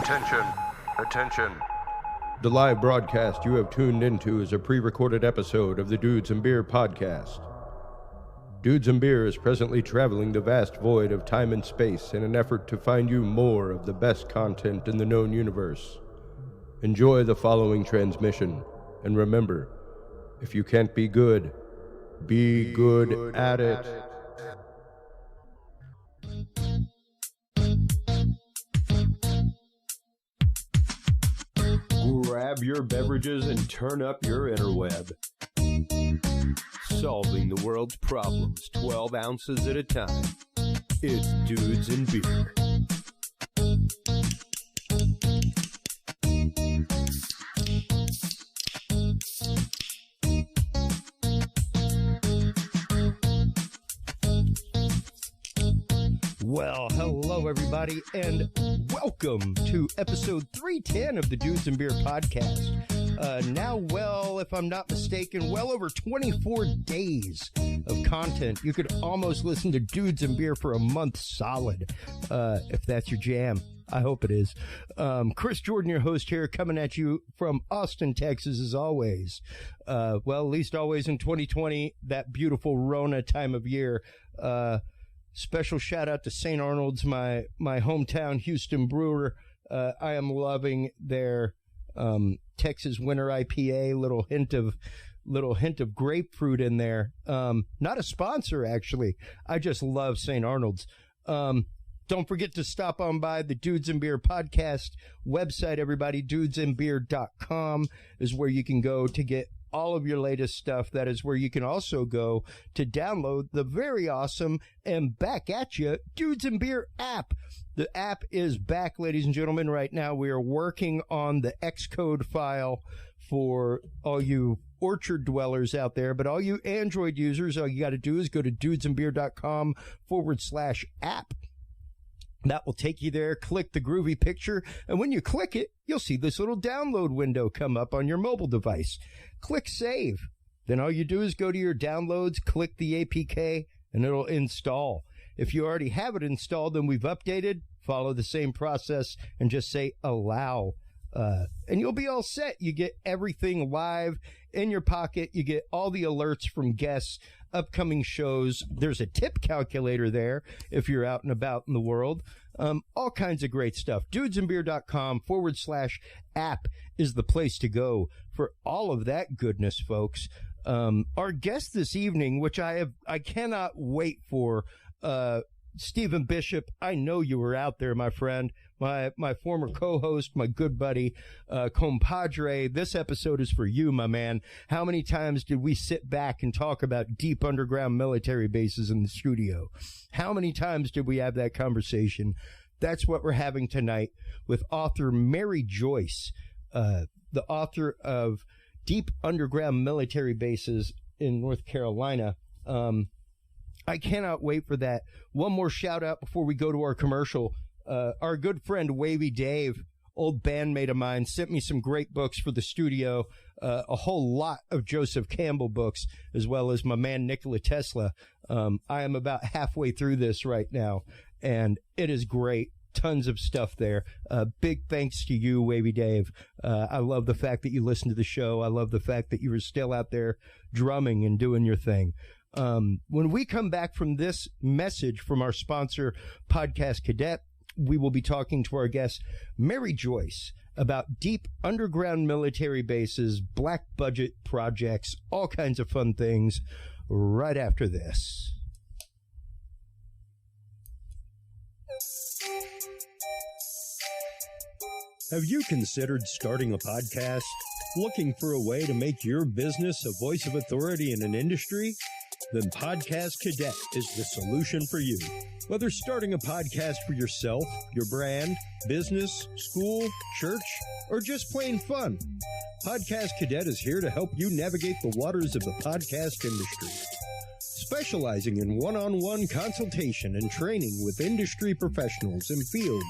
Attention. Attention. The live broadcast you have tuned into is a pre-recorded episode of the D.U.M.B.s podcast. D.U.M.B.s is presently traveling the vast void of time and space in an effort to find you more of the best content in the known universe. Enjoy the following transmission, and remember, if you can't be good at it. Grab your beverages and turn up your interweb. Solving the world's problems 12 ounces at a time. It's Dudes and Beer. Well, hello everybody, and welcome to episode 310 of the Dudes and Beer podcast. Now, well, if I'm not mistaken, well over 24 days of content. You could almost listen to Dudes and Beer for a month solid, if that's your jam. I hope it is. Chris Jordan, your host here, coming at you from Austin, Texas, as always. Well, at least always in 2020, that beautiful Rona time of year. Special shout out to St. Arnold's, my hometown Houston brewer. I am loving their Texas Winter IPA. Little hint of grapefruit in there. Not a sponsor, actually. I just love St. Arnold's. Don't forget to stop on by the Dudes and Beer podcast website, everybody. DudesandBeer.com is where you can go to get all of your latest stuff. That is where you can also go to download the very awesome and back at you Dudes and Beer app. The app is back, ladies and gentlemen. Right now we are working on the Xcode file for all you Orchard dwellers out there, but all you Android users, all you got to do is go to dudesandbeer.com/app. That will take you there. Click the groovy picture, and when you click it, you'll see this little download window come up on your mobile device. Click Save. Then all you do is go to your downloads, click the APK, and it'll install. If you already have it installed and we've updated, follow the same process and just say Allow. And you'll be all set. You get everything live in your pocket. You get all the alerts from guests, upcoming shows. There's a tip calculator there if you're out and about in the world. All kinds of great stuff. Dudesandbeer.com/app is the place to go for all of that goodness, folks. Our guest this evening, which I cannot wait for, Stephen Bishop. I know you were out there, my friend, my former co-host, my good buddy, compadre. This episode is for you, my man. How many times did we sit back and talk about deep underground military bases in the studio? How many times did we have that conversation? That's what we're having tonight with author Mary Joyce, the author of Deep Underground Military Bases in North Carolina. I cannot wait for that. One more shout out before we go to our commercial. Our good friend Wavy Dave, old bandmate of mine, sent me some great books for the studio, a whole lot of Joseph Campbell books, as well as my man Nikola Tesla. I am about halfway through this right now, and it is great. Tons of stuff there. Big thanks to you, Wavy Dave. I love the fact that you listen to the show. I love the fact that you were still out there drumming and doing your thing. When we come back from this message from our sponsor, Podcast Cadet, we will be talking to our guest, Mary Joyce, about deep underground military bases, black budget projects, all kinds of fun things, right after this. Have you considered starting a podcast? Looking for a way to make your business a voice of authority in an industry? Then Podcast Cadet is the solution for you. Whether starting a podcast for yourself, your brand, business, school, church, or just plain fun, Podcast Cadet is here to help you navigate the waters of the podcast industry. Specializing in one-on-one consultation and training with industry professionals in fields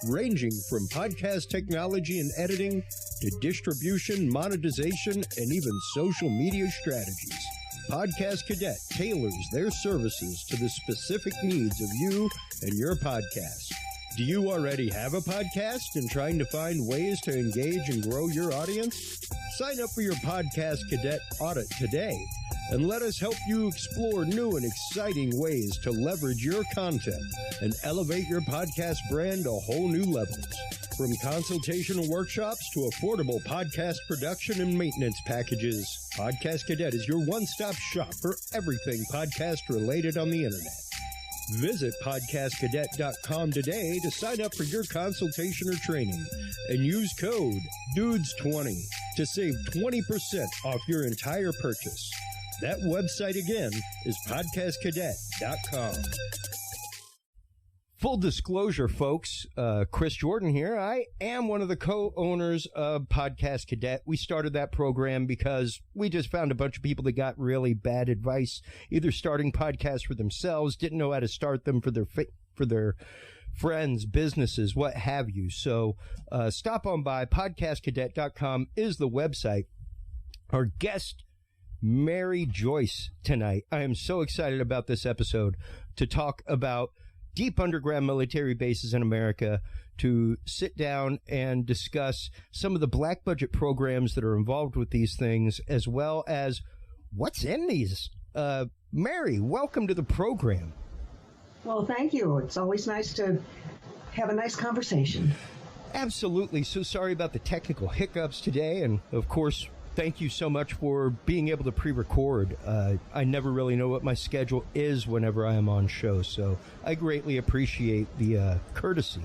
ranging from podcast technology and editing to distribution, monetization, and even social media strategies. Podcast Cadet tailors their services to the specific needs of you and your podcast. Do you already have a podcast and trying to find ways to engage and grow your audience? Sign up for your Podcast Cadet audit today and let us help you explore new and exciting ways to leverage your content and elevate your podcast brand to whole new levels. From consultational workshops to affordable podcast production and maintenance packages, Podcast Cadet is your one-stop shop for everything podcast related on the internet. Visit podcastcadet.com today to sign up for your consultation or training and use code DUDES20 to save 20% off your entire purchase. That website again is podcastcadet.com. Full disclosure, folks, Chris Jordan here. I am one of the co-owners of Podcast Cadet. We started that program because we just found a bunch of people that got really bad advice, either starting podcasts for themselves, didn't know how to start them for their friends, businesses, what have you. So stop on by. Podcastcadet.com is the website. Our guest, Mary Joyce, tonight. I am so excited about this episode to talk about deep underground military bases in America, to sit down and discuss some of the black budget programs that are involved with these things, as well as what's in these. Mary, welcome to the program. Well, thank you. It's always nice to have a nice conversation. Absolutely. So sorry about the technical hiccups today. And of course, thank you so much for being able to pre-record. I never really know what my schedule is whenever I am on show, so I greatly appreciate the courtesy.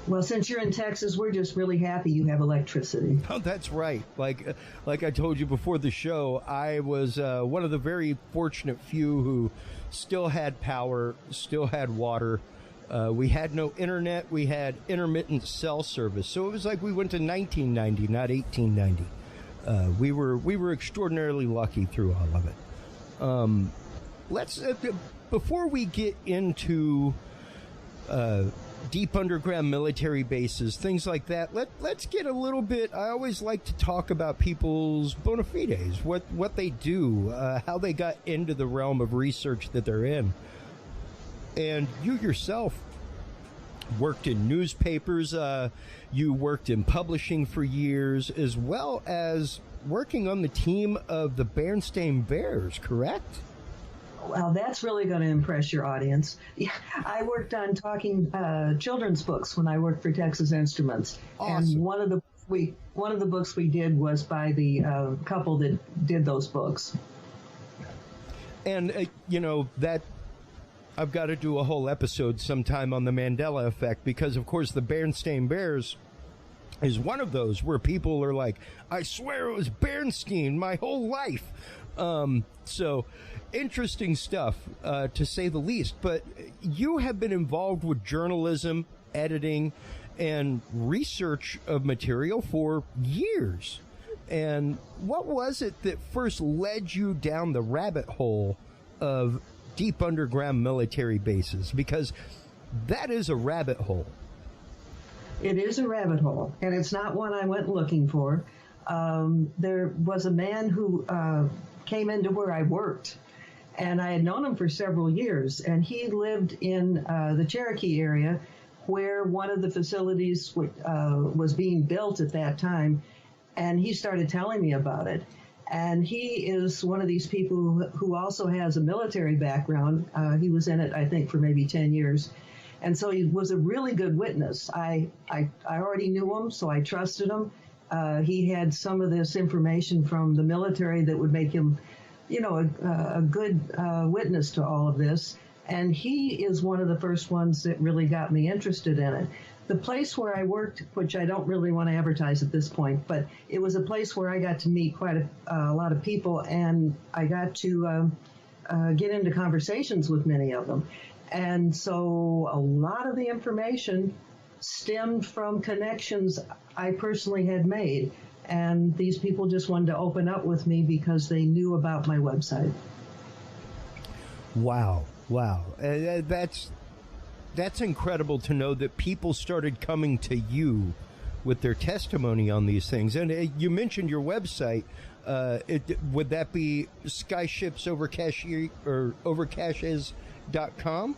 Well, since you're in Texas, we're just really happy you have electricity. Oh, that's right. Like I told you before the show, I was one of the very fortunate few who still had power, still had water. We had no internet. We had intermittent cell service. So it was like we went to 1990, not 1890. We were extraordinarily lucky through all of it. Let's before we get into deep underground military bases, things like that. Let's get a little bit. I always like to talk about people's bona fides, what they do, how they got into the realm of research that they're in. And you yourself worked in newspapers, you worked in publishing for years, as well as working on the team of the D.U.M.B.s, correct? Well, that's really going to impress your audience. Yeah, I worked on talking children's books when I worked for Texas Instruments. Awesome. And one of the books we did was by the couple that did those books. And, that I've got to do a whole episode sometime on the Mandela effect, because, of course, the D.U.M.B.s is one of those where people are like, I swear it was Bernstein my whole life. So interesting stuff, to say the least. But you have been involved with journalism, editing, and research of material for years. And what was it that first led you down the rabbit hole of deep underground military bases? Because that is a rabbit hole. It is a rabbit hole, and it's not one I went looking for. There was a man who came into where I worked, and I had known him for several years, and he lived in the Cherokee area where one of the facilities was being built at that time, and he started telling me about it. And he is one of these people who also has a military background. He was in it, I think, for maybe 10 years. And so he was a really good witness. I already knew him, so I trusted him. He had some of this information from the military that would make him, a good witness to all of this. And he is one of the first ones that really got me interested in it. The place where I worked, which I don't really want to advertise at this point, but it was a place where I got to meet quite a lot of people, and I got to get into conversations with many of them. And so a lot of the information stemmed from connections I personally had made. And these people just wanted to open up with me because they knew about my website. Wow. That's incredible to know that people started coming to you with their testimony on these things. And you mentioned your website. Would that be Skyshipsovercaches.com?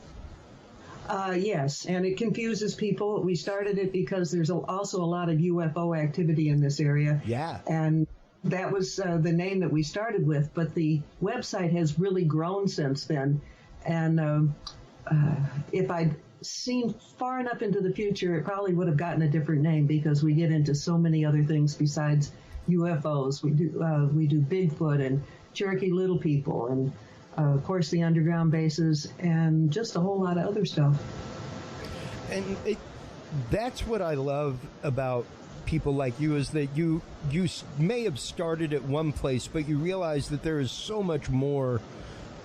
Yes, and it confuses people. We started it because there's also a lot of UFO activity in this area. Yeah. And that was the name that we started with, but the website has really grown since then. And if I'd seen far enough into the future, it probably would have gotten a different name because we get into so many other things besides UFOs. We do Bigfoot and Cherokee Little People and, of course, the underground bases and just a whole lot of other stuff. And that's what I love about people like you, is that you may have started at one place, but you realize that there is so much more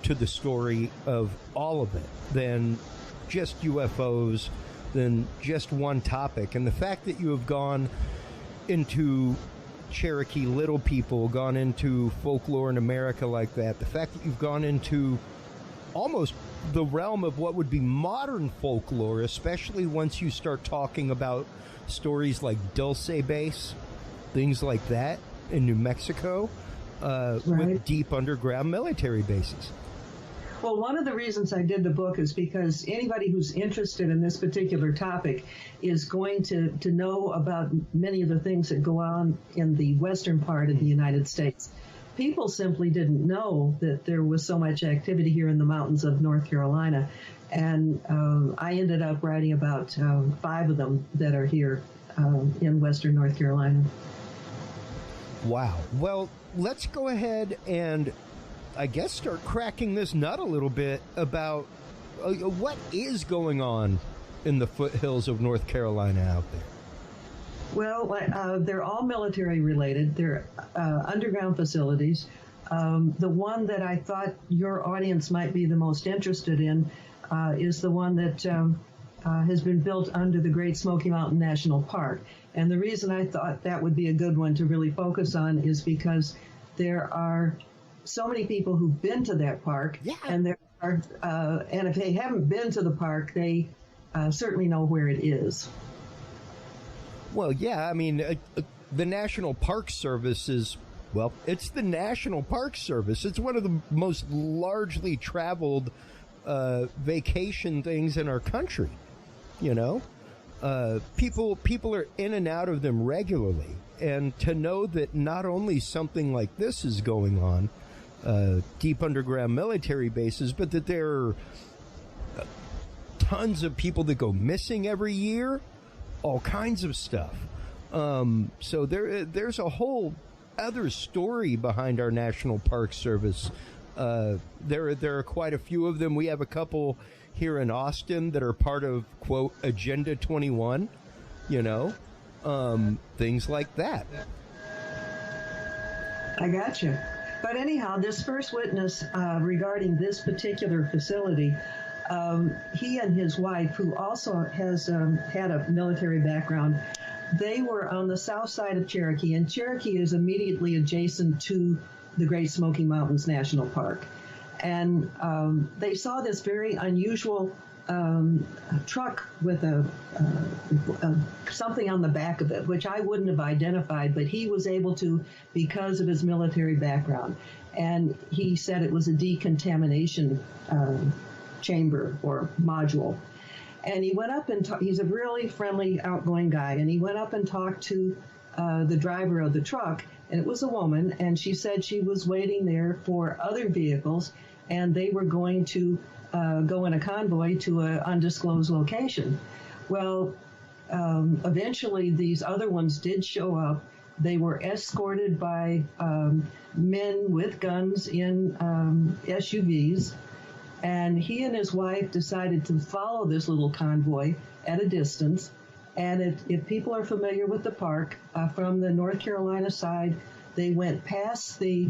to the story of all of it than just UFOs, than just one topic. And the fact that you have gone into Cherokee Little People, gone into folklore in America like that, the fact that you've gone into almost the realm of what would be modern folklore, especially once you start talking about stories like D.U.M.B.s, things like that in New Mexico, with deep underground military bases. Well, one of the reasons I did the book is because anybody who's interested in this particular topic is going to know about many of the things that go on in the western part of the United States. People simply didn't know that there was so much activity here in the mountains of North Carolina. And I ended up writing about 5 of them that are here in western North Carolina. Wow. Well, let's go ahead and, I guess, start cracking this nut a little bit about what is going on in the foothills of North Carolina out there. Well, they're all military related. They're underground facilities. The one that I thought your audience might be the most interested in is the one that has been built under the Great Smoky Mountain National Park. And the reason I thought that would be a good one to really focus on is because there are so many people who've been to that park, and there are, and if they haven't been to the park, they certainly know where it is. Well, yeah, I mean, the National Park Service is, well, it's the National Park Service. It's one of the most largely traveled vacation things in our country. You know, people are in and out of them regularly, and to know that not only something like this is going on, deep underground military bases, but that there are tons of people that go missing every year, all kinds of stuff. So there's a whole other story behind our National Park Service. There are quite a few of them. We have a couple here in Austin that are part of, quote, Agenda 21, you know, things like that. I gotcha. But anyhow, this first witness regarding this particular facility, he and his wife, who also has had a military background, they were on the south side of Cherokee, and Cherokee is immediately adjacent to the Great Smoky Mountains National Park. And they saw this very unusual truck with something on the back of it, which I wouldn't have identified, but he was able to because of his military background. And he said it was a decontamination chamber or module. And he went up and he's a really friendly, outgoing guy, and he went up and talked to the driver of the truck, and it was a woman, and she said she was waiting there for other vehicles, and they were going to go in a convoy to an undisclosed location. Well, eventually these other ones did show up. They were escorted by men with guns in SUVs, and he and his wife decided to follow this little convoy at a distance. And if people are familiar with the park, from the North Carolina side, they went past the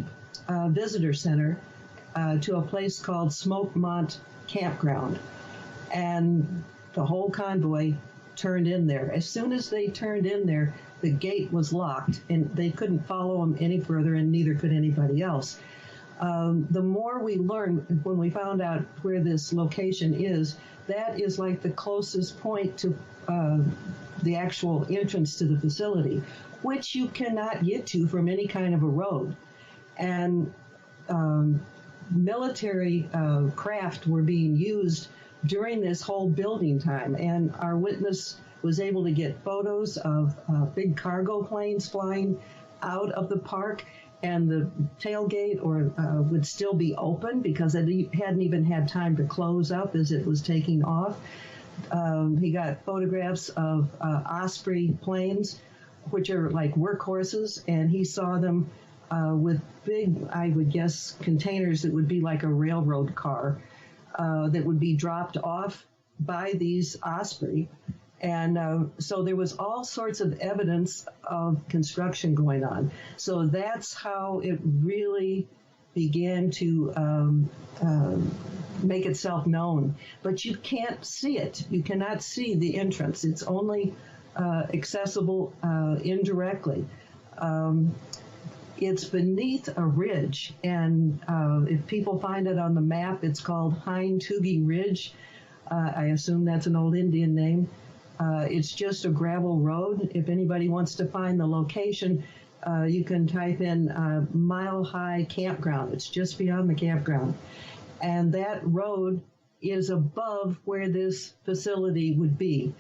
visitor center to a place called Smokemont Campground. And the whole convoy turned in there. As soon as they turned in there, the gate was locked, and they couldn't follow them any further, and neither could anybody else. The more we learned when we found out where this location is, that is like the closest point to the actual entrance to the facility, which you cannot get to from any kind of a road. And military craft were being used during this whole building time. And our witness was able to get photos of big cargo planes flying out of the park, and the tailgate would still be open because it hadn't even had time to close up as it was taking off. He got photographs of Osprey planes, which are like workhorses, and he saw them with big, I would guess, containers that would be like a railroad car that would be dropped off by these Osprey. And so there was all sorts of evidence of construction going on. So that's how it really began to make itself known. But you can't see it. You cannot see the entrance. It's only accessible indirectly. It's beneath a ridge, and if people find it on the map, it's called Hind-Toogie Ridge. I assume that's an old Indian name. It's just a gravel road. If anybody wants to find the location, you can type in Mile High Campground. It's just beyond the campground. And that road is above where this facility would be.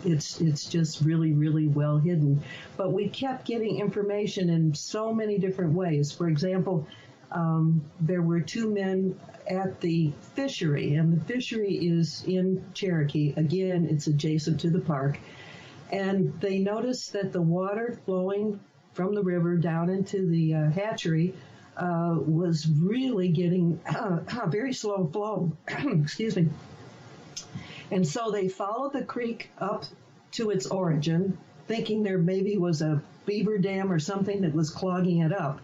It's just really, really well hidden. But we kept getting information in so many different ways. For example, there were two men at the fishery, and the fishery is in Cherokee. Again, it's adjacent to the park. And they noticed that the water flowing from the river down into the hatchery was really getting a very slow flow. Excuse me. And so they followed the creek up to its origin, thinking there maybe was a beaver dam or something that was clogging it up.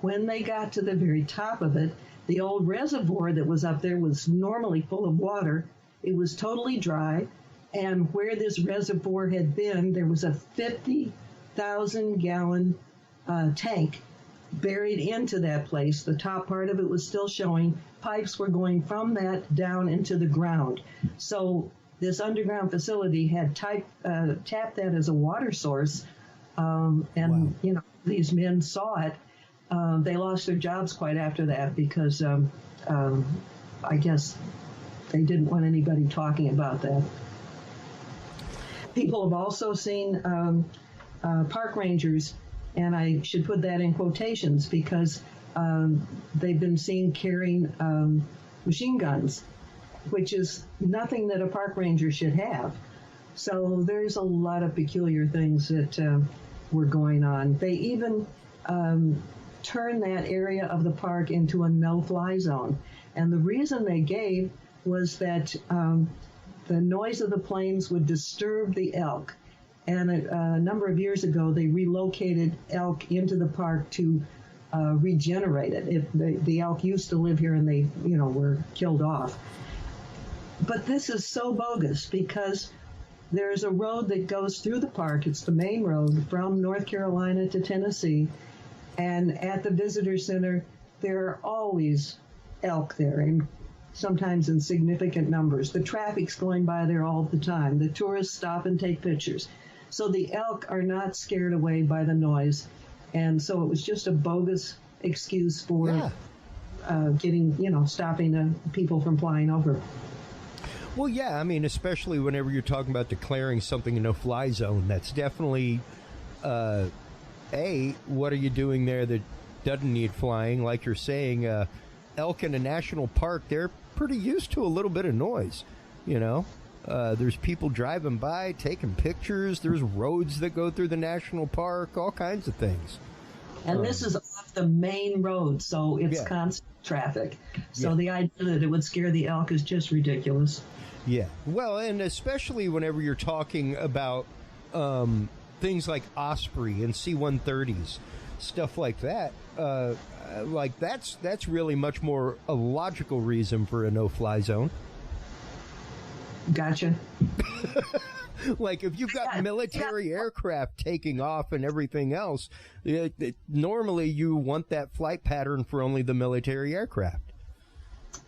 When they got to the very top of it, the old reservoir that was up there was normally full of water. It was totally dry, and where this reservoir had been, there was a 50,000-gallon tank buried into that place. The top part of it was still showing. Pipes were going from that down into the ground. So this underground facility had tapped that as a water source, and wow. You know, these men saw it. They lost their jobs quite after that because I guess they didn't want anybody talking about that. People have also seen park rangers, and I should put that in quotations because they've been seen carrying machine guns, which is nothing that a park ranger should have. So there's a lot of peculiar things that were going on. They even turn that area of the park into a no-fly zone. And the reason they gave was that the noise of the planes would disturb the elk. And a number of years ago, they relocated elk into the park to regenerate it. If the elk used to live here and they, you know, were killed off. But this is so bogus because there's a road that goes through the park. It's the main road from North Carolina to Tennessee. And at the visitor center, there are always elk there, and sometimes in significant numbers. The traffic's going by there all the time. The tourists stop and take pictures. So the elk are not scared away by the noise. And so it was just a bogus excuse for stopping people from flying over. Well, yeah, I mean, especially whenever you're talking about declaring something a no-fly zone, that's definitely, what are you doing there that doesn't need flying? Like you're saying, elk in a national park, they're pretty used to a little bit of noise, you know? There's people driving by, taking pictures. There's roads that go through the national park, all kinds of things. And this is off the main road, so it's constant traffic. So the idea that it would scare the elk is just ridiculous. Yeah. Well, and especially whenever you're talking about things like Osprey and C-130s, stuff like that. That's really much more a logical reason for a no-fly zone. Gotcha. Like if you've got military aircraft taking off and everything else, normally you want that flight pattern for only the military aircraft.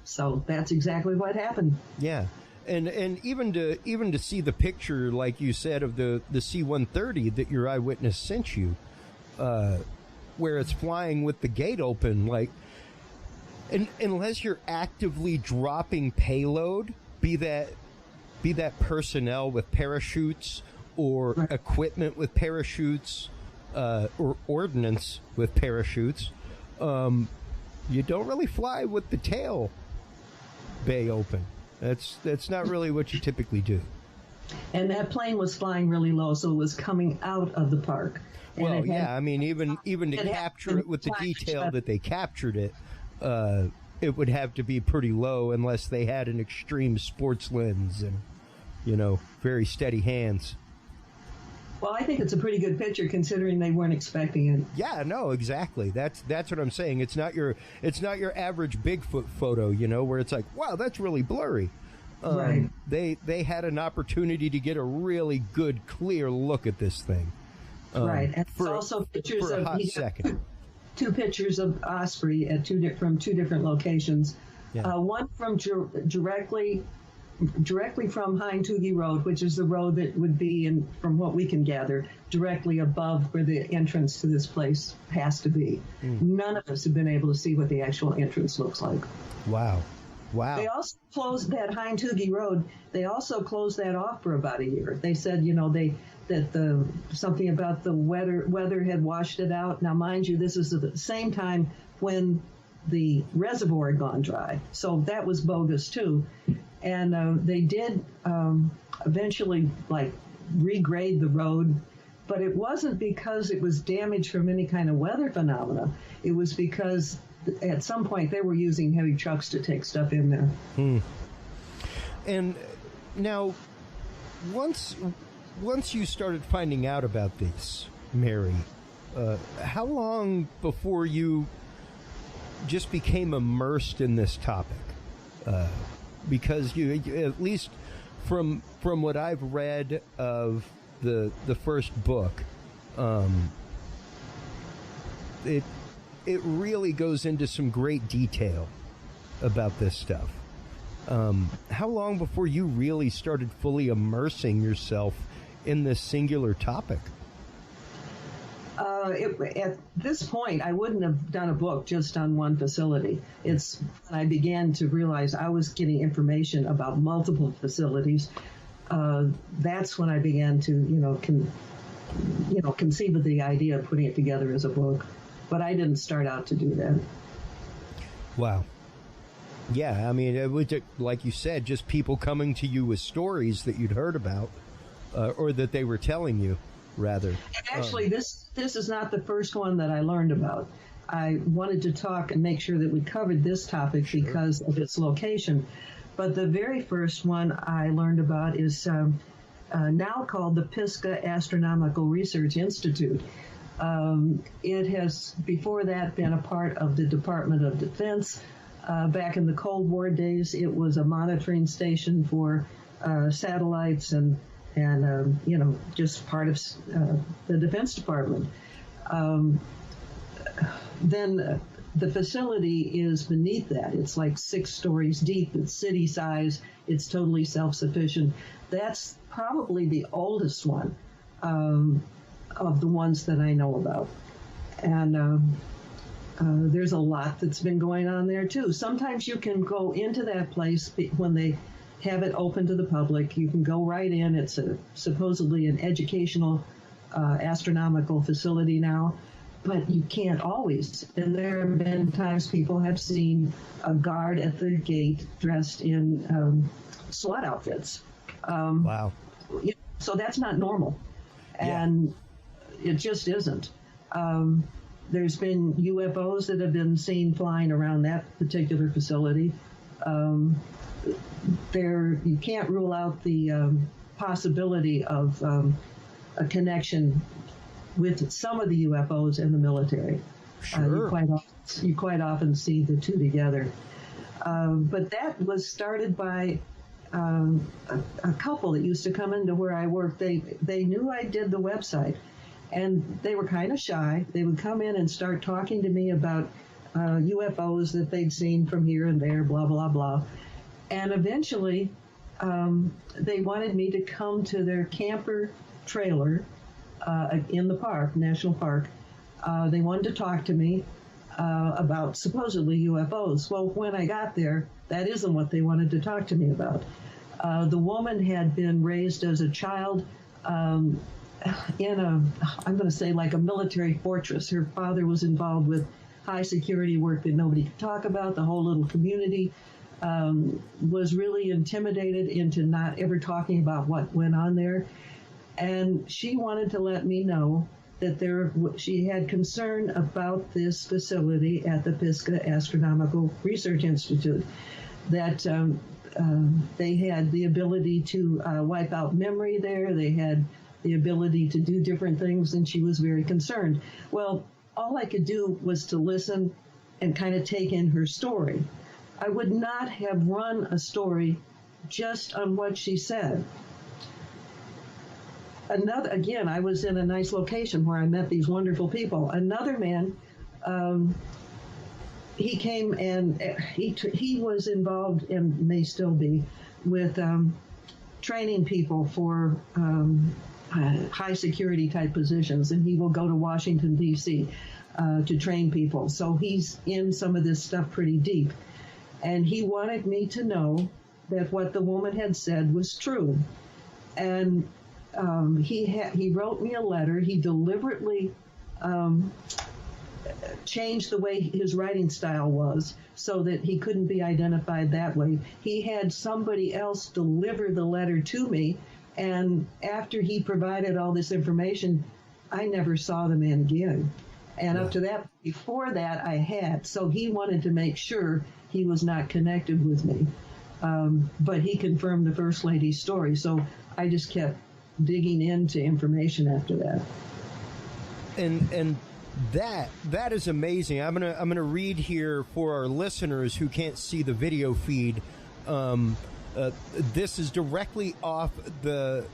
So that's exactly what happened. Yeah. And even to see the picture, like you said, of the C-130 that your eyewitness sent you, where it's flying with the gate open, like And unless you're actively dropping payload, be that personnel with parachutes or Right. equipment with parachutes, or ordnance with parachutes, you don't really fly with the tail bay open. That's not really what you typically do. And that plane was flying really low, so it was coming out of the park. And Well, it had- yeah, I mean, even to it had capture it with the been detail flashed. that they captured it, it would have to be pretty low unless they had an extreme sports lens and, very steady hands. Well, I think it's a pretty good picture considering they weren't expecting it. Yeah, no, exactly. That's what I'm saying. It's not your average Bigfoot photo, where it's like, wow, that's really blurry. Right. They had an opportunity to get a really good, clear look at this thing. Right. And For, it's also pictures for a of hot he got second. two pictures of Osprey at from two different locations. Yeah. One from directly from Hind-Toogie Road, which is the road that would be, from what we can gather, directly above where the entrance to this place has to be. None of us have been able to see what the actual entrance looks like. Wow. They also closed that Hind-Toogie Road. They also closed that off for about a year. They said, something about the weather had washed it out. Now, mind you, this is at the same time when the reservoir had gone dry, so that was bogus too. And they did eventually regrade the road, but it wasn't because it was damaged from any kind of weather phenomena. It was because at some point they were using heavy trucks to take stuff in there. And now, once you started finding out about these, Mary, how long before you just became immersed in this topic? Because you, at least from what I've read of the first book, it really goes into some great detail about this stuff. How long before you really started fully immersing yourself in this singular topic? At this point, I wouldn't have done a book just on one facility. It's when I began to realize I was getting information about multiple facilities. That's when I began to, conceive of the idea of putting it together as a book. But I didn't start out to do that. Wow. Yeah, I mean, it was, like you said, just people coming to you with stories that you'd heard about, or that they were telling you, rather. And actually, this is not the first one that I learned about. I wanted to talk and make sure that we covered this topic because of its location. But the very first one I learned about is now called the Pisgah Astronomical Research Institute. It has, before that, been a part of the Department of Defense. Back in the Cold War days, it was a monitoring station for satellites and just part of the Defense Department. Then the facility is beneath that. It's like 6 stories deep. It's city size. It's totally self-sufficient. That's probably the oldest one of the ones that I know about. And there's a lot that's been going on there, too. Sometimes you can go into that place when they have it open to the public. You can go right in. It's supposedly an educational astronomical facility now, but you can't always. And there have been times people have seen a guard at the gate dressed in SWAT outfits. Wow. So that's not normal. And it just isn't. There's been UFOs that have been seen flying around that particular facility. You can't rule out the possibility of a connection with some of the UFOs and the military. Sure. You quite often see the two together. But that was started by a couple that used to come into where I worked. They knew I did the website, and they were kind of shy. They would come in and start talking to me about UFOs that they'd seen from here and there, blah, blah, blah. And eventually, they wanted me to come to their camper trailer in the park, national park. They wanted to talk to me. about supposedly UFOs. Well, when I got there, that isn't what they wanted to talk to me about. The woman had been raised as a child in I'm going to say like a military fortress. Her father was involved with high security work that nobody could talk about. The whole little community was really intimidated into not ever talking about what went on there. And she wanted to let me know that she had concern about this facility at the Pisgah Astronomical Research Institute, that they had the ability to wipe out memory there. They had the ability to do different things, and she was very concerned. Well, all I could do was to listen and kind of take in her story. I would not have run a story just on what she said. Again, I was in a nice location where I met these wonderful people. Another man, he came and he was involved, and may still be, with training people for high security type positions, and he will go to Washington, D.C. To train people. So he's in some of this stuff pretty deep. And he wanted me to know that what the woman had said was true. And he wrote me a letter. He deliberately changed the way his writing style was so that he couldn't be identified that way. He had somebody else deliver the letter to me, and after he provided all this information, I never saw the man again. And up to that, before that, I had. So he wanted to make sure he was not connected with me. But he confirmed the First Lady's story. So I just kept digging into information after that. And that is amazing. I'm gonna read here for our listeners who can't see the video feed. This is directly off the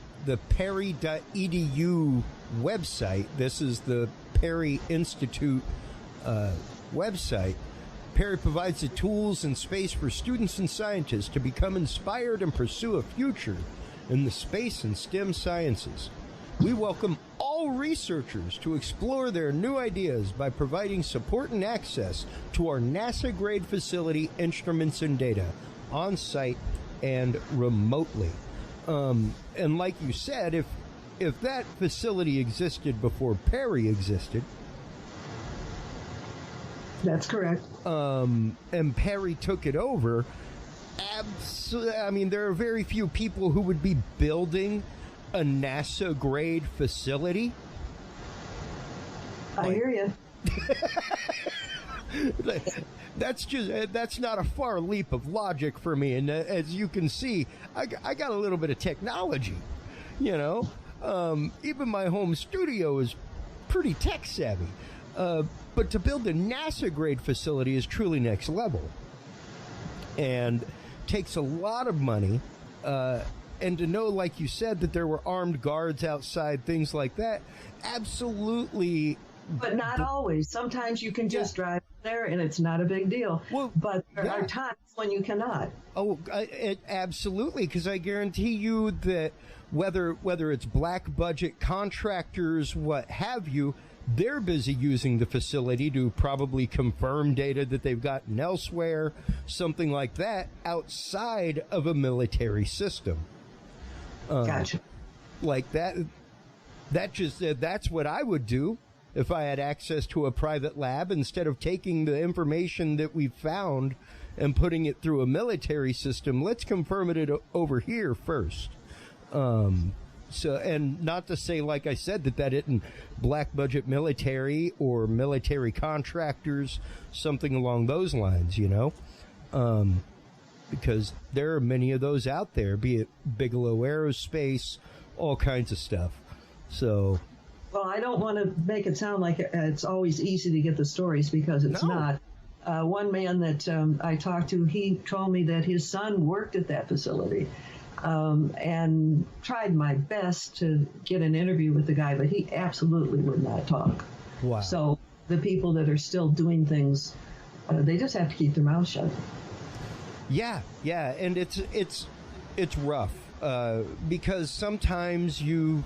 Perry.edu website. This is the Perry Institute website. Perry provides the tools and space for students and scientists to become inspired and pursue a future in the space and STEM sciences. We welcome all researchers to explore their new ideas by providing support and access to our NASA-grade facility, instruments, and data on-site and remotely. And like you said, if that facility existed before Perry existed... That's correct. And Perry took it over. I mean, there are very few people who would be building a NASA-grade facility. I hear you. That's not a far leap of logic for me. And as you can see, I got a little bit of technology, you know. Even my home studio is pretty tech savvy. But to build a NASA-grade facility is truly next level. And takes a lot of money. And to know, like you said, that there were armed guards outside, things like that, absolutely. But not always. Sometimes you can just drive there and it's not a big deal. Well, but there are times when you cannot. Oh, absolutely, because I guarantee you that whether it's black budget contractors, what have you, they're busy using the facility to probably confirm data that they've gotten elsewhere, something like that, outside of a military system. Gotcha. Like that. That's what I would do if I had access to a private lab, instead of taking the information that we've found and putting it through a military system. Let's confirm it over here first. So, and not to say, like I said, that isn't black budget military or military contractors, something along those lines, you know, because there are many of those out there, be it Bigelow Aerospace, all kinds of stuff. So, well, I don't want to make it sound like it's always easy to get the stories, because it's not. One man that I talked to, he told me that his son worked at that facility. And tried my best to get an interview with the guy, but he absolutely would not talk. Wow. So the people that are still doing things, they just have to keep their mouths shut. Yeah, and it's rough, because sometimes you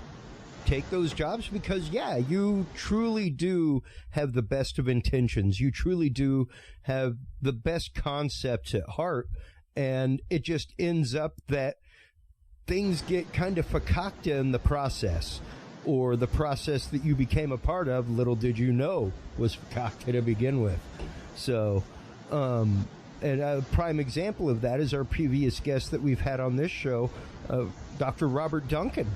take those jobs because, yeah, you truly do have the best of intentions. You truly do have the best concepts at heart. And it just ends up that things get kind of fakakta in the process, or the process that you became a part of, little did you know, was fakakta to begin with. So, and a prime example of that is our previous guest that we've had on this show, Dr. Robert Duncan,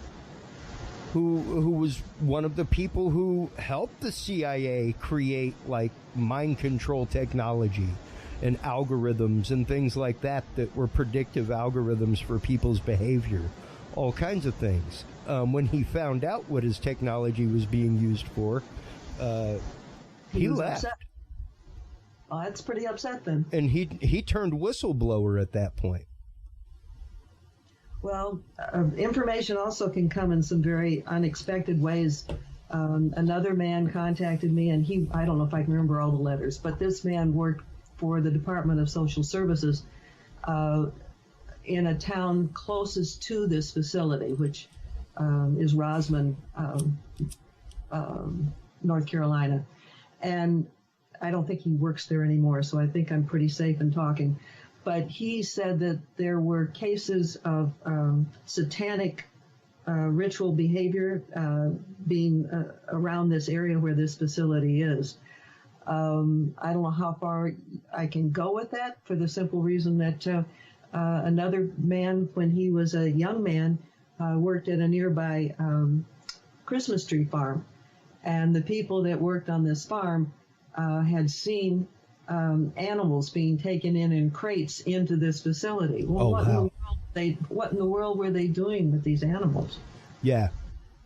who was one of the people who helped the CIA create, like, mind control technology and algorithms and things like that were predictive algorithms for people's behavior, all kinds of things. When he found out what his technology was being used for, he left. Upset. Oh, that's pretty upset then. And he turned whistleblower at that point. Well, information also can come in some very unexpected ways. Another man contacted me, and I don't know if I can remember all the letters, but this man worked for the Department of Social Services in a town closest to this facility, which is Rosman, North Carolina. And I don't think he works there anymore, so I think I'm pretty safe in talking. But he said that there were cases of satanic ritual behavior being around this area where this facility is. I don't know how far I can go with that, for the simple reason that another man, when he was a young man, worked at a nearby Christmas tree farm. And the people that worked on this farm had seen animals being taken in crates into this facility. Well, what in the world were they doing with these animals? Yeah.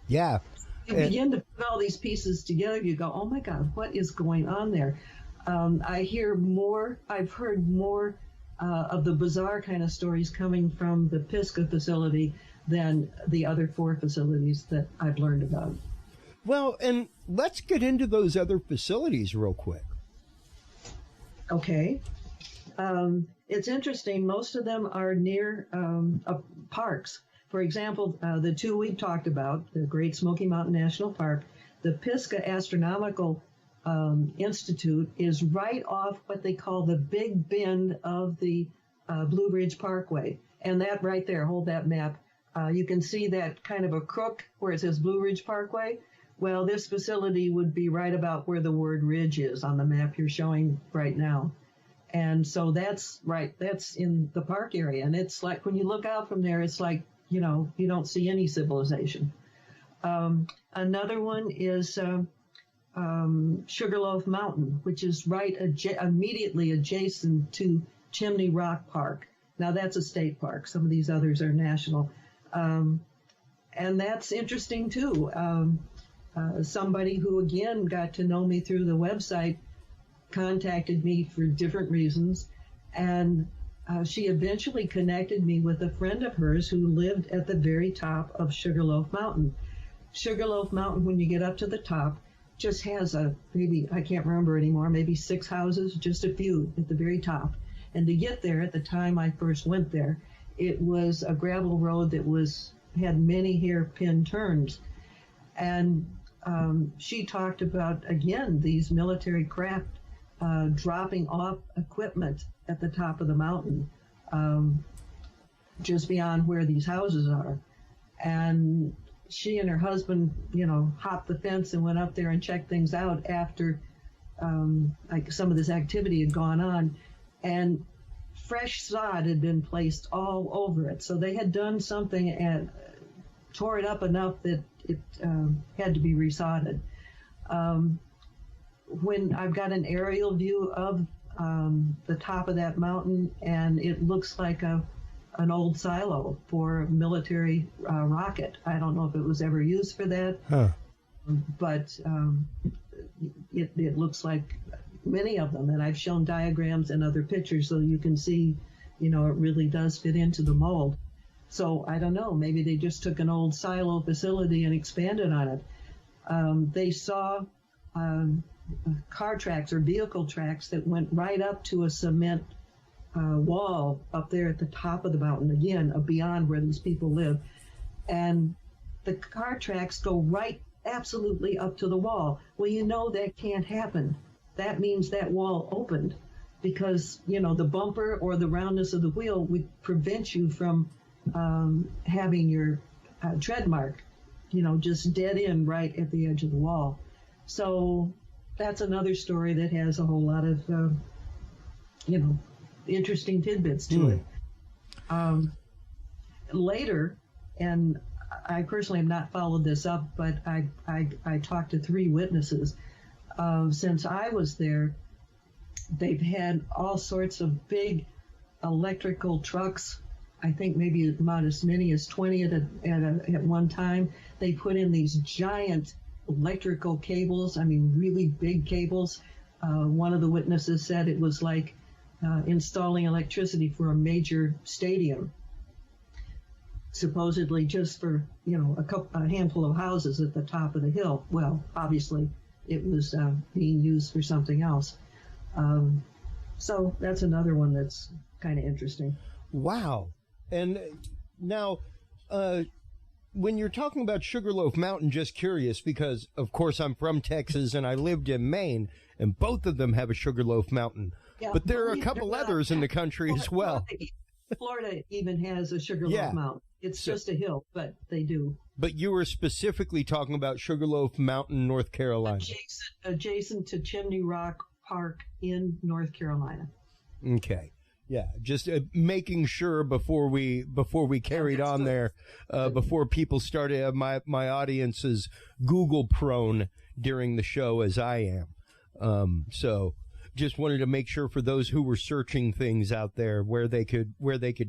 You begin to put all these pieces together. You go, oh my God, what is going on there? I've heard more of the bizarre kind of stories coming from the Pisgah facility than the other 4 facilities that I've learned about. Well, and let's get into those other facilities real quick. Okay. It's interesting. Most of them are near parks. For example, the 2 we've talked about, the Great Smoky Mountain National Park, the Pisgah Astronomical Institute is right off what they call the Big Bend of the Blue Ridge Parkway. And that right there, hold that map. You can see that kind of a crook where it says Blue Ridge Parkway. Well, this facility would be right about where the word ridge is on the map you're showing right now. And so that's in the park area. And it's like, when you look out from there, it's like, you don't see any civilization. Another one is Sugarloaf Mountain, which is immediately adjacent to Chimney Rock Park. Now, that's a state park. Some of these others are national. And that's interesting, too. Somebody who, again, got to know me through the website contacted me for different reasons, and she eventually connected me with a friend of hers who lived at the very top of Sugarloaf Mountain. Sugarloaf Mountain, when you get up to the top, just has maybe, I can't remember anymore, maybe 6 houses, just a few at the very top. And to get there, at the time I first went there, it was a gravel road that had many hairpin turns. And she talked about, again, these military craft dropping off equipment at the top of the mountain, just beyond where these houses are. And she and her husband, hopped the fence and went up there and checked things out after some of this activity had gone on. And fresh sod had been placed all over it. So they had done something and tore it up enough that it had to be resodded. When I've got an aerial view of the top of that mountain, and it looks like an old silo for a military rocket. I don't know if it was ever used for that, but it looks like many of them. And I've shown diagrams and other pictures so you can see, it really does fit into the mold. So I don't know, maybe they just took an old silo facility and expanded on it. They saw car tracks or vehicle tracks that went right up to a cement wall up there at the top of the mountain, again, beyond where these people live. And the car tracks go right absolutely up to the wall. Well, you know that can't happen. That means that wall opened because, you know, the bumper or the roundness of the wheel would prevent you from having your tread mark, you know, just dead in right at the edge of the wall. So that's another story that has a whole lot of, you know, interesting tidbits to it. Later, and I personally have not followed this up, but I talked to 3 witnesses. Since I was there, they've had all sorts of big electrical trucks. I think maybe about as many as 20 at one time. They put in these giant electrical cables, I mean, really big cables. One of the witnesses said it was like installing electricity for a major stadium, supposedly just for, you know, a handful of houses at the top of the hill. Well, obviously, it was being used for something else. So that's another one that's kind of interesting. Wow. And now, when you're talking about Sugarloaf Mountain, just curious, because, of course, I'm from Texas and I lived in Maine, and both of them have a Sugarloaf Mountain. Yeah, but there are a couple others in the country as well. Florida even has a Sugarloaf Mountain. It's just a hill, but they do. But you were specifically talking about Sugarloaf Mountain, North Carolina. Adjacent to Chimney Rock Park in North Carolina. Okay. Yeah, just making sure before we carried on there, before people started, my audience is Google prone during the show as I am. So just wanted to make sure for those who were searching things out there where they could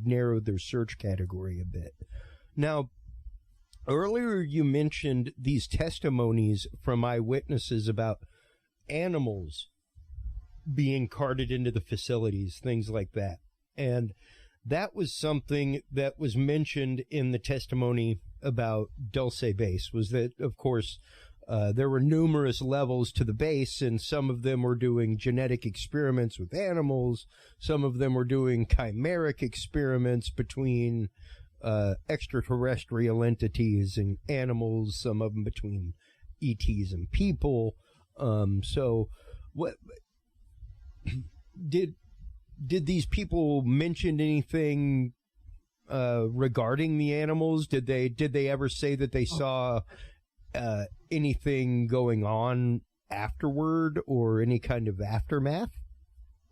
narrow their search category a bit. Now, earlier you mentioned these testimonies from eyewitnesses about animals being carted into the facilities, things like that. And that was something that was mentioned in the testimony about Dulce Base, was that, of course, there were numerous levels to the base, and some of them were doing genetic experiments with animals. Some of them were doing chimeric experiments between extraterrestrial entities and animals, some of them between ETs and people. So what did these people mention anything regarding the animals? Did they ever say that they saw anything going on afterward or any kind of aftermath?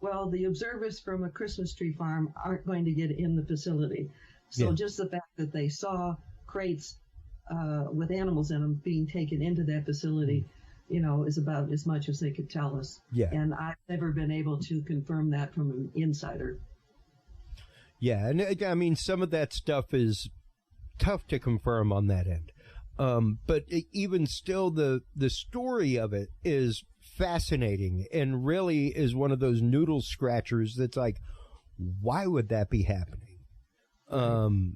Well, the observers from a Christmas tree farm aren't going to get in the facility. So just the fact that they saw crates with animals in them being taken into that facility, you know, is about as much as they could tell us. Yeah. And I've never been able to confirm that from an insider. Yeah, and I mean, some of that stuff is tough to confirm on that end. But even still, the story of it is fascinating and really is one of those noodle scratchers that's like, why would that be happening?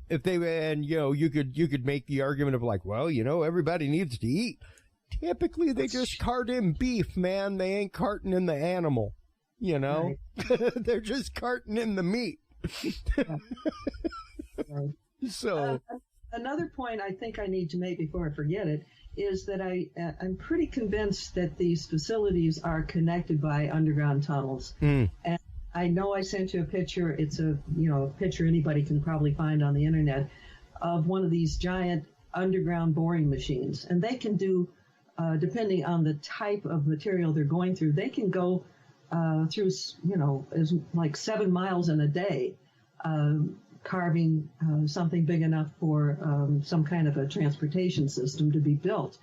If they, and you know, you could make the argument of like, well, you know, everybody needs to eat. Typically, they just cart in beef, man. They ain't carting in the animal, you know? Right. They're just carting in the meat. Right. So another point I think I need to make before I forget it is that I'm pretty convinced that these facilities are connected by underground tunnels. And I know I sent you a picture. It's a picture anybody can probably find on the internet of one of these giant underground boring machines, and they can do, depending on the type of material they're going through, they can go through, as like 7 miles in a day, carving something big enough for some kind of a transportation system to be built.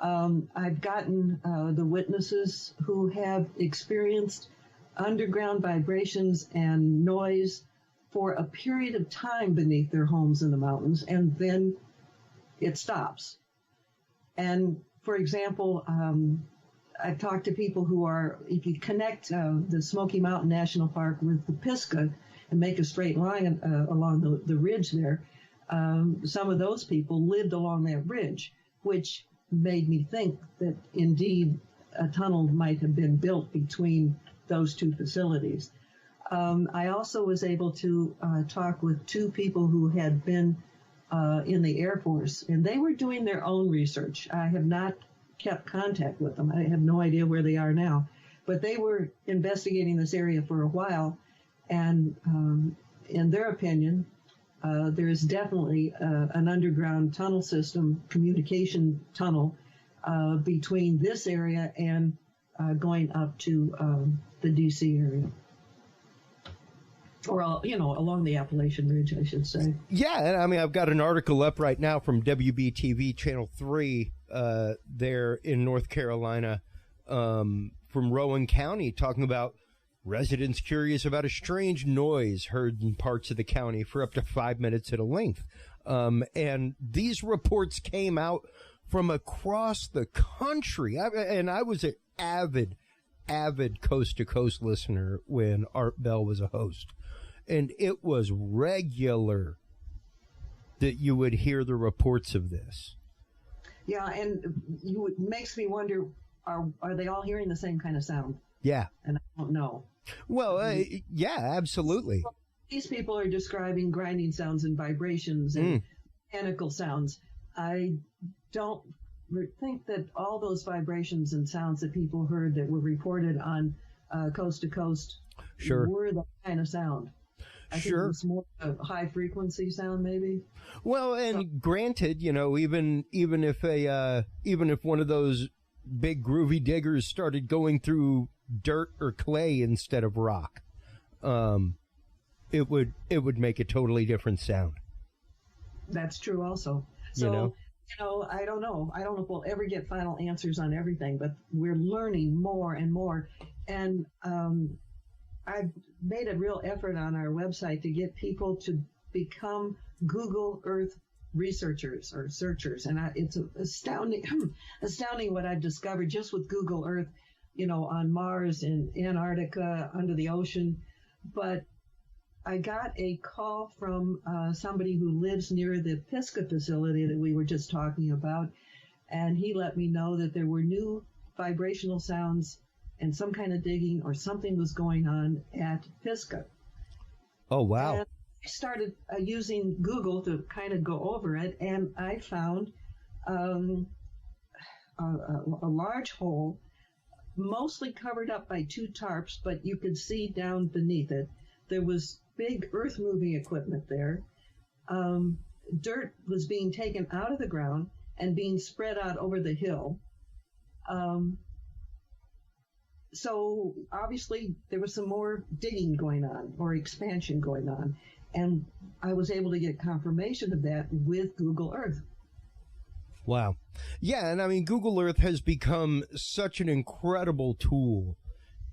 I've gotten the witnesses who have experienced underground vibrations and noise for a period of time beneath their homes in the mountains, and then it stops. And for example, I've talked to people who are, if you connect the Smoky Mountain National Park with the Pisgah and make a straight line along the ridge there, some of those people lived along that ridge, which made me think that indeed a tunnel might have been built between those two facilities. I also was able to talk with 2 people who had been in the Air Force, and they were doing their own research. I have not kept contact with them. I have no idea where they are now, but they were investigating this area for a while, and in their opinion, there is definitely an underground tunnel system, communication tunnel, between this area and going up to the D.C. area. Or, along the Appalachian Ridge, I should say. Yeah, and I mean, I've got an article up right now from WBTV Channel 3 there in North Carolina from Rowan County talking about residents curious about a strange noise heard in parts of the county for up to 5 minutes at a length. And these reports came out from across the country. I was an avid coast-to-coast listener when Art Bell was a host. And it was regular that you would hear the reports of this. Yeah, and it makes me wonder, are they all hearing the same kind of sound? Yeah. And I don't know. Well, yeah, absolutely. Well, these people are describing grinding sounds and vibrations and mechanical sounds. I don't think that all those vibrations and sounds that people heard that were reported on Coast to Coast were that kind of sound. I think it was more a high frequency sound, maybe. Well, and granted, even if one of those big groovy diggers started going through dirt or clay instead of rock, it would make a totally different sound. That's true, also. So, I don't know. I don't know if we'll ever get final answers on everything, but we're learning more and more. And I've made a real effort on our website to get people to become Google Earth researchers or searchers. And it's astounding what I've discovered just with Google Earth, on Mars, in Antarctica, under the ocean. But I got a call from somebody who lives near the Pisgah facility that we were just talking about, and he let me know that there were new vibrational sounds and some kind of digging or something was going on at Pisgah. Oh, wow. And I started using Google to kind of go over it, and I found a large hole, mostly covered up by two tarps, but you could see down beneath it. There was big earth-moving equipment there. Dirt was being taken out of the ground and being spread out over the hill. So obviously there was some more digging going on or expansion going on. And I was able to get confirmation of that with Google Earth. Wow. Yeah, and I mean, Google Earth has become such an incredible tool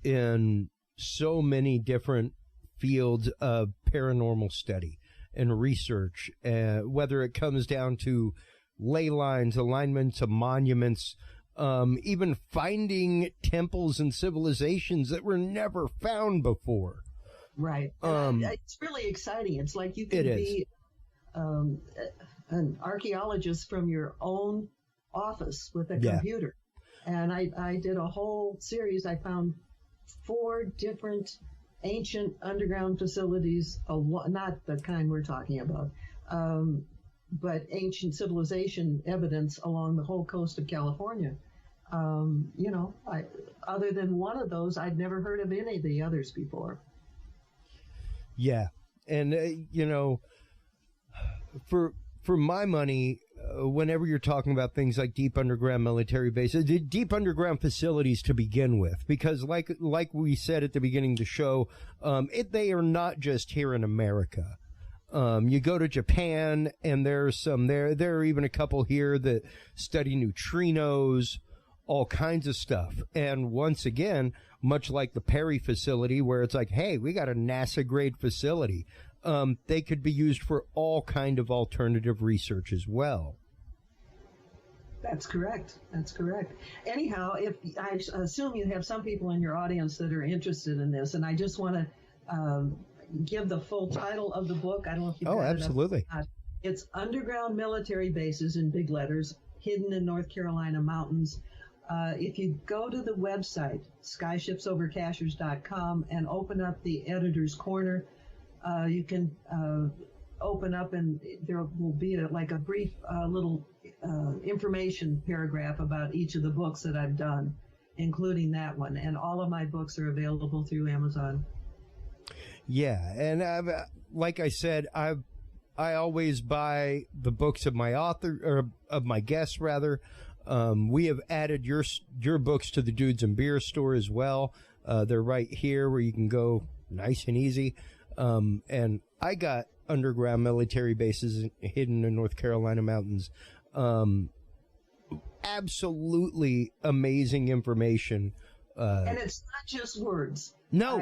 in so many different fields of paranormal study and research, whether it comes down to ley lines, alignments of monuments, even finding temples and civilizations that were never found before. Right. It's really exciting. It's like you can be an archaeologist from your own office with a computer. And I did a whole series. I found 4 different ancient underground facilities, not the kind we're talking about, but ancient civilization evidence along the whole coast of California. Other than one of those, I'd never heard of any of the others before. Yeah. And, for my money, whenever you're talking about things like deep underground military bases, deep underground facilities to begin with, because like we said at the beginning of the show, they are not just here in America. You go to Japan, and there's some there. There are even a couple here that study neutrinos, all kinds of stuff. And once again, much like the Perry facility, where it's like, hey, we got a NASA-grade facility. They could be used for all kind of alternative research as well. That's correct. Anyhow, if I assume you have some people in your audience that are interested in this, and I just want to give the full title of the book. I don't know if you've got absolutely. It up. It's Underground Military Bases in big letters, hidden in North Carolina mountains. If you go to the website, skyshipsovercachers.com, and open up the editor's corner, you can open up and there will be like a brief little information paragraph about each of the books that I've done, including that one. And all of my books are available through Amazon. Yeah, and like I said, I always buy the books of my author, or of my guests rather. We have added your books to the D.U.M.B.s store as well. They're right here where you can go nice and easy. And I got underground military bases hidden in North Carolina mountains. Absolutely amazing information. And it's not just words. No.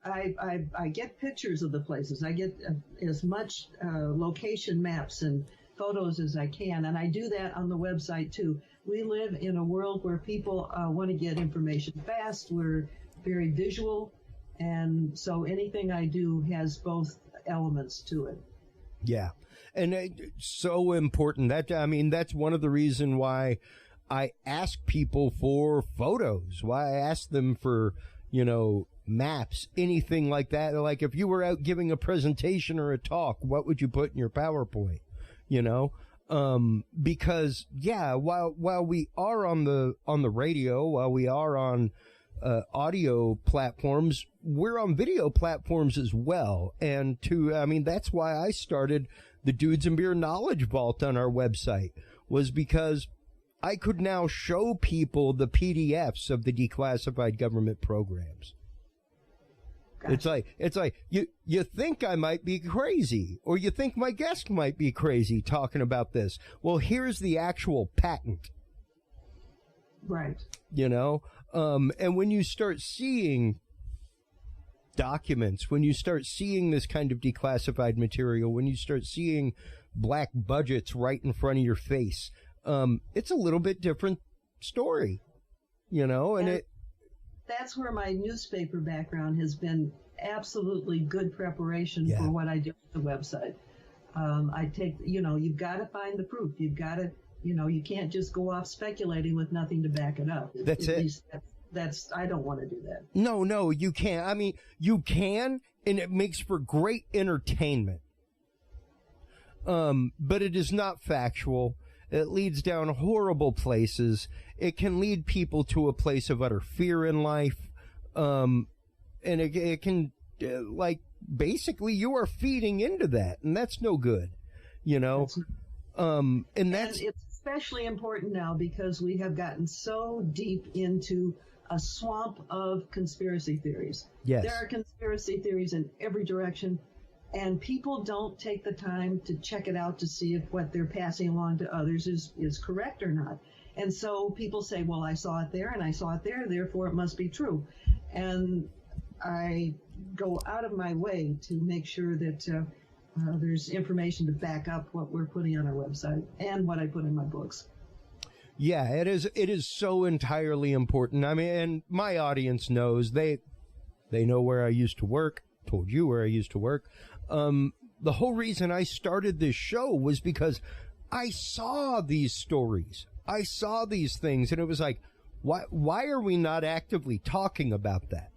I get pictures of the places. I get as much location maps and photos as I can, and I do that on the website too. We live in a world where people want to get information fast. We're very visual, and so anything I do has both elements to it. Yeah, and it's so important. That's one of the reasons why I ask people for photos, why I ask them for, maps, anything like that. Like if you were out giving a presentation or a talk, what would you put in your PowerPoint? Because while we are on the radio, while we are on audio platforms, we're on video platforms as well. And that's why I started the Dudes and Beer Knowledge Vault on our website, was because I could now show people the PDFs of the declassified government programs. Gotcha. It's like you think I might be crazy, or you think my guest might be crazy talking about this. Well, here's the actual patent. Right. And when you start seeing documents, when you start seeing this kind of declassified material, when you start seeing black budgets right in front of your face, it's a little bit different story, and that's where my newspaper background has been absolutely good preparation for what I do with the website. I take, you've got to find the proof. You've got to, you can't just go off speculating with nothing to back it up. That's it. I don't want to do that. No, you can't. You can, and it makes for great entertainment. But it is not factual. It leads down horrible places. It can lead people to a place of utter fear in life. And it can, basically you are feeding into that, and that's no good, and it's especially important now because we have gotten so deep into a swamp of conspiracy theories. Yes. There are conspiracy theories in every direction, and people don't take the time to check it out to see if what they're passing along to others is correct or not. And so people say, well, I saw it there and I saw it there, therefore it must be true. And I go out of my way to make sure that there's information to back up what we're putting on our website and what I put in my books. Yeah, it is so entirely important. And my audience knows, they know where I used to work, told you where I used to work. The whole reason I started this show was because I saw these stories. I saw these things, and it was like, why are we not actively talking about that?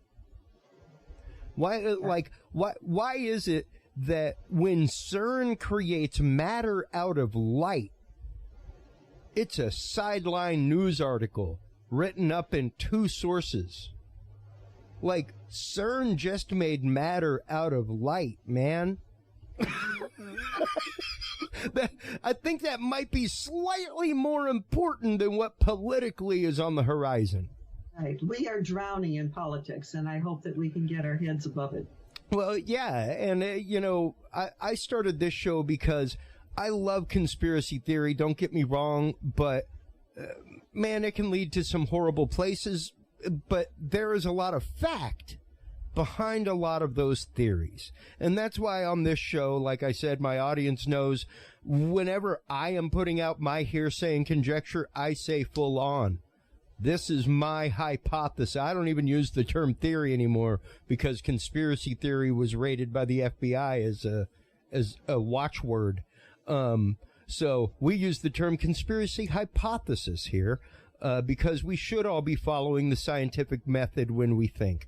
Why is it that when CERN creates matter out of light, it's a sideline news article written up in 2 sources? Like, CERN just made matter out of light, man. I think that might be slightly more important than what politically is on the horizon. Right. We are drowning in politics, and I hope that we can get our heads above it. Well, yeah, and, I started this show because I love conspiracy theory, don't get me wrong, but, man, it can lead to some horrible places, but there is a lot of fact behind a lot of those theories. And that's why on this show, like I said, my audience knows whenever I am putting out my hearsay and conjecture, I say full on, this is my hypothesis. I don't even use the term theory anymore because conspiracy theory was rated by the FBI as a watchword. So we use the term conspiracy hypothesis here because we should all be following the scientific method when we think.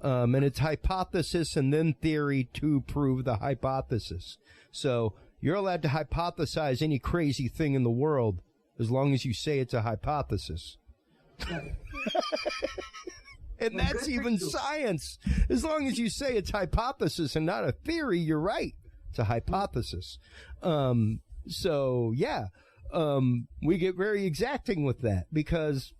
And it's hypothesis and then theory to prove the hypothesis. So you're allowed to hypothesize any crazy thing in the world as long as you say it's a hypothesis. And that's even science. As long as you say it's hypothesis and not a theory, you're right. It's a hypothesis. So, yeah, we get very exacting with that because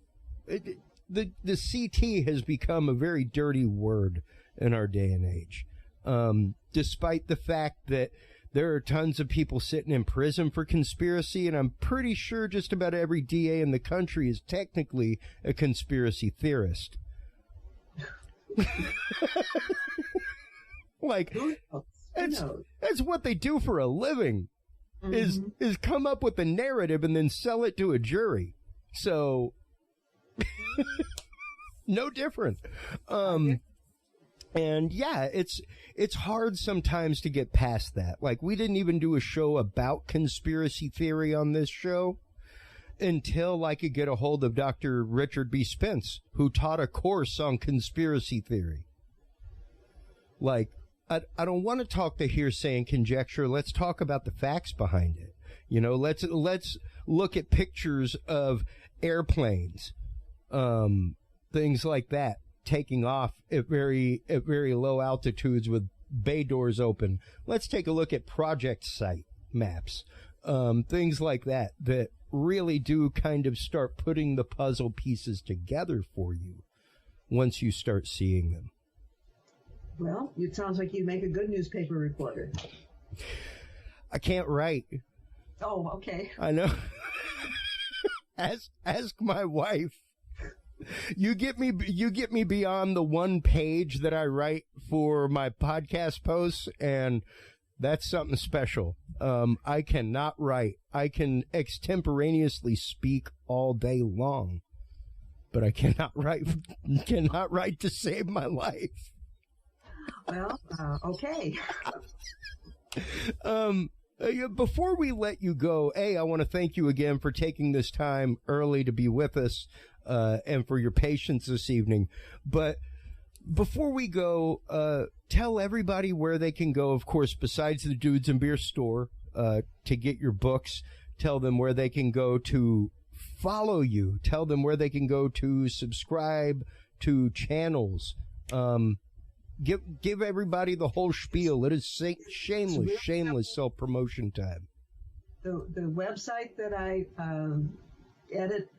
the CT has become a very dirty word in our day and age. Despite the fact that there are tons of people sitting in prison for conspiracy, and I'm pretty sure just about every DA in the country is technically a conspiracy theorist. Like, that's what they do for a living, is come up with a narrative and then sell it to a jury. So, no different. And yeah, it's hard sometimes to get past that. Like, we didn't even do a show about conspiracy theory on this show until I could get a hold of Dr. Richard B. Spence, who taught a course on conspiracy theory. Like, I don't want to talk the hearsay and conjecture. Let's talk about the facts behind it. You know, let's look at pictures of airplanes, things like that, taking off at very low altitudes with bay doors open. Let's take a look at project site maps, things like that really do kind of start putting the puzzle pieces together for you once you start seeing them. Well, it sounds like you make a good newspaper reporter. I can't write. Oh, okay. I know. Ask my wife. You get me beyond the one page that I write for my podcast posts, and that's something special. I cannot write. I can extemporaneously speak all day long, but I cannot write. Cannot write to save my life. Well, okay. Before we let you go, I want to thank you again for taking this time early to be with us, and for your patience this evening. But before we go, tell everybody where they can go, of course, besides the D.U.M.B.s store, to get your books. Tell them where they can go to follow you. Tell them where they can go to subscribe to channels. Give everybody the whole spiel. It is shameless self-promotion time. The website that I edit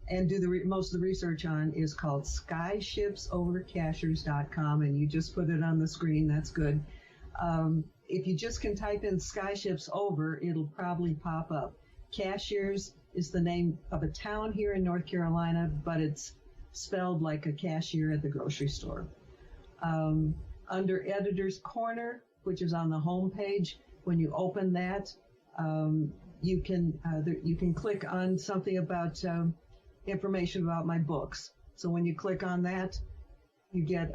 and do most of the research on is called skyshipsovercashers.com, and you just put it on the screen. That's good. If you just can type in Skyships Over, it'll probably pop up. Cashiers is the name of a town here in North Carolina, but it's spelled like a cashier at the grocery store. Under Editor's Corner, which is on the home page, when you open that, you can click on something about information about my books. So when you click on that, you get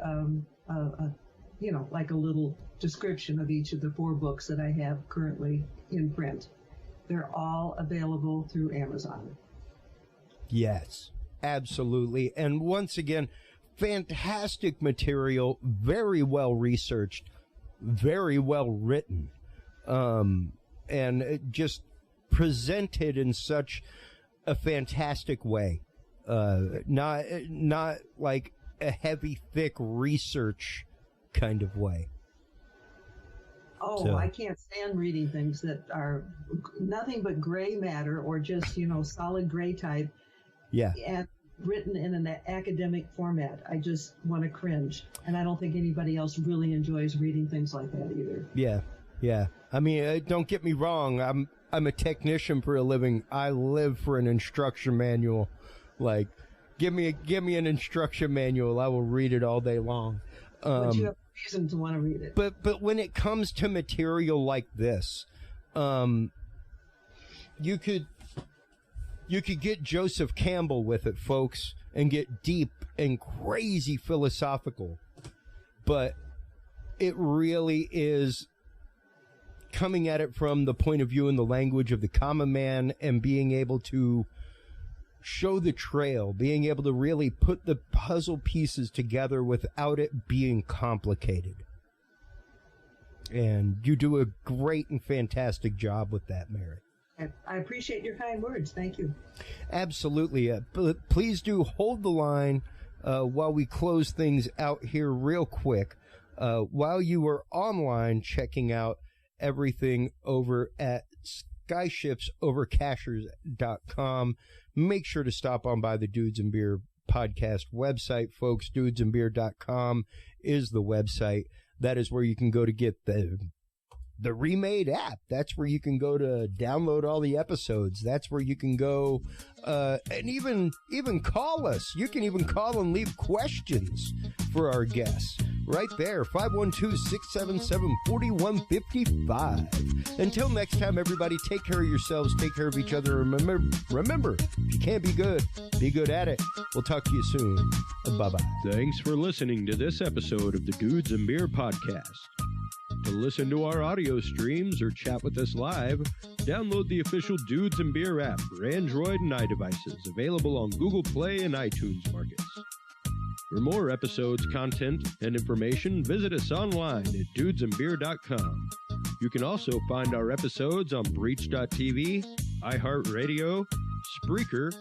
like a little description of each of the 4 books that I have currently in print. They're all available through Amazon. Yes, absolutely. And once again, fantastic material, very well researched, very well written, and just presented in such a fantastic way. Not like a heavy, thick research kind of way. Oh, so. I can't stand reading things that are nothing but gray matter or just, solid gray type. Yeah. And written in an academic format. I just want to cringe. And I don't think anybody else really enjoys reading things like that either. Yeah. I mean, don't get me wrong. I'm a technician for a living. I live for an instruction manual. Like, give me an instruction manual. I will read it all day long. But you have reason to want to read it. But when it comes to material like this, you could get Joseph Campbell with it, folks, and get deep and crazy philosophical. But it really is coming at it from the point of view and the language of the common man and being able to show the trail, being able to really put the puzzle pieces together without it being complicated. And you do a great and fantastic job with that, Mary. I appreciate your kind words. Thank you. Absolutely. Please do hold the line while we close things out here real quick. While you are online checking out everything over at skyshipsovercachers.com, make sure to stop on by the Dudes and Beer podcast website, folks. Dudesandbeer.com is the website. That is where you can go to get the remade app. That's where you can go to download all the episodes. That's where you can go and even call us. You can even call and leave questions for our guests. Right there, 512-677-4155. Until next time, everybody, take care of yourselves, take care of each other. Remember, if you can't be good at it. We'll talk to you soon. Bye-bye. Thanks for listening to this episode of the Dudes and Beer podcast. To listen to our audio streams or chat with us live, download the official Dudes and Beer app for Android and iDevices, available on Google Play and iTunes markets. For more episodes, content, and information, visit us online at dudesandbeer.com. You can also find our episodes on Breach.tv, iHeartRadio, Spreaker,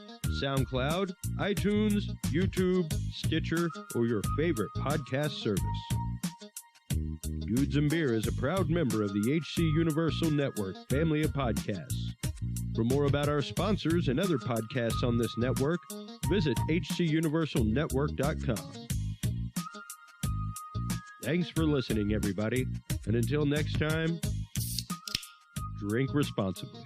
SoundCloud, iTunes, YouTube, Stitcher, or your favorite podcast service. Dudes and Beer is a proud member of the HC Universal Network family of podcasts. For more about our sponsors and other podcasts on this network, visit hcuniversalnetwork.com. Thanks for listening, everybody, and until next time, drink responsibly.